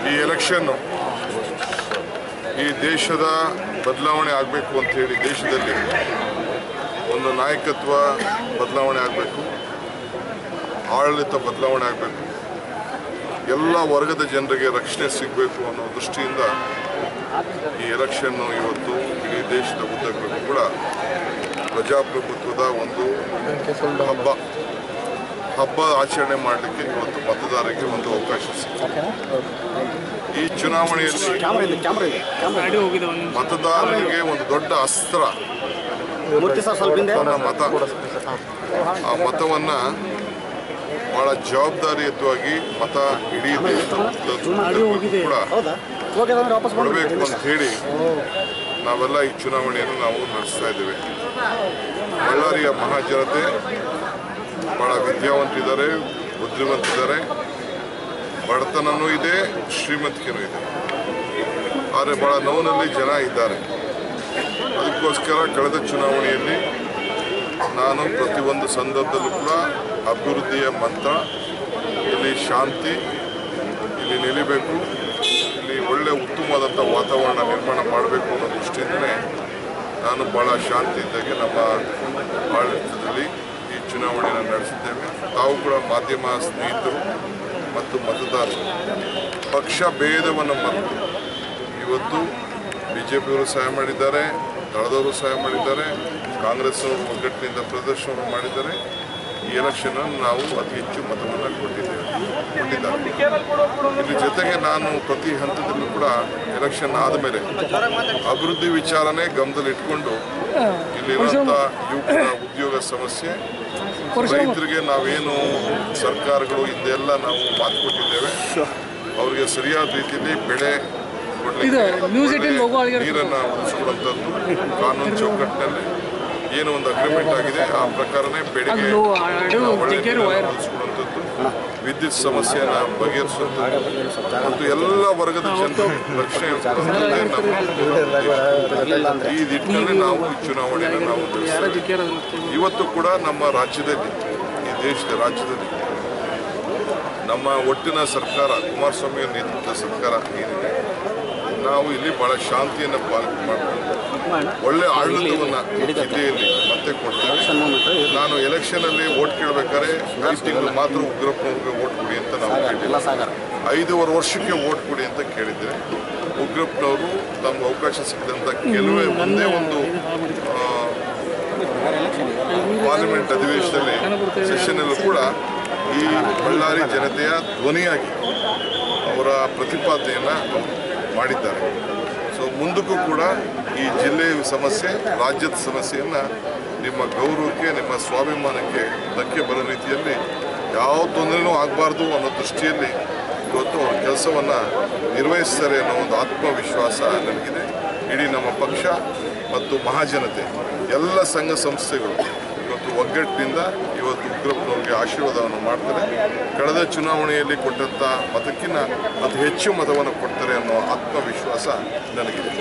ಈ ಎಲೆಕ್ಷನ್ ಈ ದೇಶದ ಬದಲಾವಣೆ ಆಗಬೇಕು ಅಂತ ಹೇಳಿ ದೇಶದಲ್ಲಿ ಒಂದು ನಾಯಕತ್ವ ಬದಲಾವಣೆ ಆಗಬೇಕು, ಆಡಳಿತ ಬದಲಾವಣೆ ಆಗಬೇಕು, ಎಲ್ಲ ವರ್ಗದ ಜನರಿಗೆ ರಕ್ಷಣೆ ಸಿಗಬೇಕು ಅನ್ನೋ ದೃಷ್ಟಿಯಿಂದ ಈ ಎಲೆಕ್ಷನ್ ಇವತ್ತು ಇಡೀ ದೇಶದ ಉದ್ದಕ್ಕೂ ಕೂಡ ಪ್ರಜಾಪ್ರಭುತ್ವದ ಒಂದು ಹಬ್ಬ ಆಚರಣೆ ಮಾಡಲಿಕ್ಕೆ ಇವತ್ತು ಮತದಾರರಿಗೆ ಒಂದು ಅವಕಾಶ ಸಿಕ್ಕಿದೆ. ಈ ಚುನಾವಣೆಯಲ್ಲಿ ಮತದಾರರಿಗೆ ಒಂದು ದೊಡ್ಡ ಅಸ್ತ್ರ, ಆ ಮತವನ್ನು ಬಹಳ ಜವಾಬ್ದಾರಿಯುತವಾಗಿ ಮತ ಇಡೀ ಕೂಡ ಕೊಡಬೇಕು ಅಂತ ಹೇಳಿ ನಾವೆಲ್ಲ ಈ ಚುನಾವಣೆಯನ್ನು ನಾವು ನಡೆಸ್ತಾ ಇದ್ದೇವೆ. ಬಳ್ಳಾರಿಯ ಮಹಾಜನತೆ ಬಹಳ ವಿದ್ಯಾವಂತಿದ್ದಾರೆ, ಬುದ್ಧಿವಂತಿದ್ದಾರೆ, ಬಡತನನೂ ಇದೆ, ಶ್ರೀಮಂತಿಕೆನೂ ಇದೆ. ಆದರೆ ಬಹಳ ನೋವಿನಲ್ಲಿ ಜನ ಇದ್ದಾರೆ. ಅದಕ್ಕೋಸ್ಕರ ಕಳೆದ ಚುನಾವಣೆಯಲ್ಲಿ ನಾನು ಪ್ರತಿಯೊಂದು ಸಂದರ್ಭದಲ್ಲೂ ಕೂಡ ಅಭಿವೃದ್ಧಿಯ ಮಂತ್ರ, ಇಲ್ಲಿ ಶಾಂತಿ, ಇಲ್ಲಿ ನಿಲ್ಲಬೇಕು, ಇಲ್ಲಿ ಒಳ್ಳೆಯ ಉತ್ತಮವಾದಂಥ ವಾತಾವರಣ ನಿರ್ಮಾಣ ಮಾಡಬೇಕು ಅನ್ನೋ ದೃಷ್ಟಿಯಿಂದಲೇ ನಾನು ಭಾಳ ಶಾಂತಿಯಿಂದಾಗಿ ನಮ್ಮ ಆಡಳಿತದಲ್ಲಿ ಈ ಚುನಾವಣೆಯನ್ನು ನಡೆಸಿದ್ದೇವೆ. ತಾವು ಕೂಡ ಮಾಧ್ಯಮ ಸ್ನೇಹಿತರು ಮತ್ತು ಮತದಾರರು ಪಕ್ಷ ಭೇದವನ್ನು ಮರೆತು ಇವತ್ತು BJPಯವರು ಸಹಾಯ ಮಾಡಿದ್ದಾರೆ, ದಳದವರು ಸಹಾಯ ಮಾಡಿದ್ದಾರೆ, ಕಾಂಗ್ರೆಸ್ ಅವರು ಒಗ್ಗಟ್ಟಿನಿಂದ ಪ್ರದರ್ಶನವನ್ನು ಮಾಡಿದ್ದಾರೆ. ಈ ಎಲೆಕ್ಷನನ್ನು ನಾವು ಅತಿ ಹೆಚ್ಚು ಮತವನ್ನು ಕೊಟ್ಟಿದ್ದಾರೆ. ಇದ್ರ ಜೊತೆಗೆ ನಾನು ಪ್ರತಿ ಹಂತದಲ್ಲೂ ಕೂಡ ಎಲೆಕ್ಷನ್ ಆದಮೇಲೆ ಅಭಿವೃದ್ಧಿ ವಿಚಾರನೇ ಗಮನದಲ್ಲಿ ಇಟ್ಕೊಂಡು ಇಲ್ಲಿರುವಂಥ ಯುವಕರ ಉದ್ಯೋಗ ಸಮಸ್ಯೆ, ರೈತರಿಗೆ ನಾವೇನು ಸರ್ಕಾರಗಳು ಹಿಂದೆಲ್ಲ ನಾವು ಮಾತು ಕೊಟ್ಟಿದ್ದೇವೆ, ಅವರಿಗೆ ಸರಿಯಾದ ರೀತಿಯಲ್ಲಿ ಬೆಳೆ ನೀರನ್ನು ಉಳಿಸ್ಕೊಡುವಂಥದ್ದು, ಕಾನೂನು ಚೌಕಟ್ಟಿನಲ್ಲಿ ಏನು ಒಂದು ಅಗ್ರಿಮೆಂಟ್ ಆಗಿದೆ ಆ ಪ್ರಕಾರನೇ ಬೆಳೆಗೆ ಉಳಿಸ್ಕೊಡುವಂಥದ್ದು, ವಿದ್ಯುತ್ ಸಮಸ್ಯೆಯನ್ನು ಬಗೆಹರಿಸುವಂಥದ್ದು ಮತ್ತು ಎಲ್ಲ ವರ್ಗದ ಜನರ ರಕ್ಷಣೆ ಈ ನಿಟ್ಟಿನಲ್ಲಿ ನಾವು ಈ ಚುನಾವಣೆಯನ್ನು ನಾವು ನಡೆಸ್ತೇವೆ. ಇವತ್ತು ಕೂಡ ನಮ್ಮ ರಾಜ್ಯದಲ್ಲಿ, ಈ ದೇಶದ ರಾಜ್ಯದಲ್ಲಿ ನಮ್ಮ ಒಟ್ಟಿನ ಸರ್ಕಾರ, ಕುಮಾರಸ್ವಾಮಿ ನೇತೃತ್ವದ ಸರ್ಕಾರ ಏನಿದೆ, ನಾವು ಇಲ್ಲಿ ಬಹಳ ಶಾಂತಿಯನ್ನು ಪಾಲನೆ ಮಾಡಿಕೊಂಡು ಒಳ್ಳೆ ಆಡಳಿತವನ್ನು ಜಿಲ್ಲೆಯಲ್ಲಿ ಮತ್ತೆ ಕೊಡ್ತೇವೆ. ನಾನು ಎಲೆಕ್ಷನಲ್ಲಿ ವೋಟ್ ಕೇಳಬೇಕಾದ್ರೆ 5 ತಿಂಗಳು ಮಾತ್ರ ಉಗ್ರಪ್ಪನವ್ರಿಗೆ ವೋಟ್ ಕೊಡಿ ಅಂತ ನಾವು ಕೇಳಿಲ್ಲ, 5.5 ವರ್ಷಕ್ಕೆ ವೋಟ್ ಕೊಡಿ ಅಂತ ಕೇಳಿದ್ದೇವೆ. ಉಗ್ರಪ್ಪನವರು ತಮ್ಮ ಅವಕಾಶ ಸಿಕ್ಕಿದಂಥ ಕೆಲವೇ ಒಂದೇ ಒಂದು ಪಾರ್ಲಿಮೆಂಟ್ ಅಧಿವೇಶನದಲ್ಲಿ ಸೆಷನ್ನಲ್ಲೂ ಕೂಡ ಈ ಬಳ್ಳಾರಿ ಜನತೆಯ ಧ್ವನಿಯಾಗಿ ಅವರ ಪ್ರತಿಪಾದನೆಯನ್ನು ಮಾಡಿದ್ದಾರೆ. ಸೊ ಮುಂದಕ್ಕೂ ಕೂಡ ಈ ಜಿಲ್ಲೆಯ ಸಮಸ್ಯೆ, ರಾಜ್ಯದ ಸಮಸ್ಯೆಯನ್ನು ನಿಮ್ಮ ಗೌರವಕ್ಕೆ, ನಿಮ್ಮ ಸ್ವಾಭಿಮಾನಕ್ಕೆ ಧಕ್ಕೆ ಬರೋ ರೀತಿಯಲ್ಲಿ ಯಾವ ತೊಂದರೆನೂ ಆಗಬಾರ್ದು ಅನ್ನೋ ದೃಷ್ಟಿಯಲ್ಲಿ ಇವತ್ತು ಅವ್ರ ಕೆಲಸವನ್ನು ನಿರ್ವಹಿಸ್ತಾರೆ ಅನ್ನೋ ಒಂದು ಆತ್ಮವಿಶ್ವಾಸ ನನಗಿದೆ. ಇಡೀ ನಮ್ಮ ಪಕ್ಷ ಮತ್ತು ಮಹಾಜನತೆ, ಎಲ್ಲ ಸಂಘ ಸಂಸ್ಥೆಗಳು ಇವತ್ತು ಒಗ್ಗಟ್ಟಿನಿಂದ ಇವತ್ತು ಉಗ್ರಪ್ಪನವ್ರಿಗೆ ಆಶೀರ್ವಾದವನ್ನು ಮಾಡ್ತಾರೆ. ಕಳೆದ ಚುನಾವಣೆಯಲ್ಲಿ ಕೊಟ್ಟಂಥ ಮತಕ್ಕಿಂತ ಅತಿ ಹೆಚ್ಚು ಮತವನ್ನು ಕೊಡ್ತಾರೆ ಅನ್ನೋ ಆತ್ಮವಿಶ್ವಾಸ ನನಗಿದೆ.